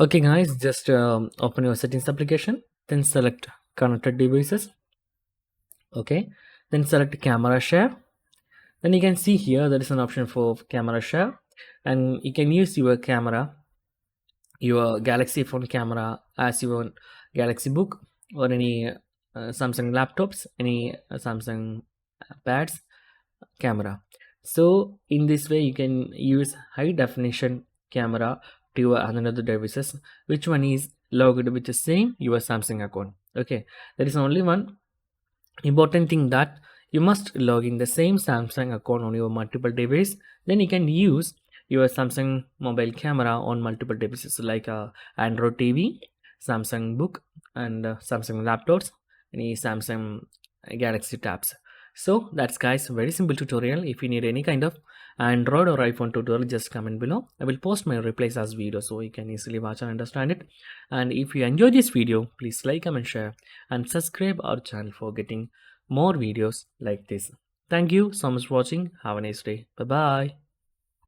Okay guys, just open your settings application, then select connected devices. Okay, then select camera share. Then you can see here there is an option for camera share, and you can use your camera, your Galaxy phone camera as your Galaxy book or any Samsung laptops, any Samsung pads camera. So in this way you can use high definition camera to your another devices, which one is logged with the same your Samsung account. Okay, there is only one important thing that you must log in the same Samsung account on your multiple device. Then you can use your Samsung mobile camera on multiple devices like Android TV, Samsung book, and Samsung laptops, any Samsung Galaxy tabs. So that's guys very simple tutorial. If you need any kind of Android or iPhone tutorial, just comment below. I will post my replies as video so you can easily watch and understand it. And if you enjoy this video, please like, comment, share, and subscribe our channel for getting more videos like this. Thank you so much for watching. Have a nice day. Bye bye.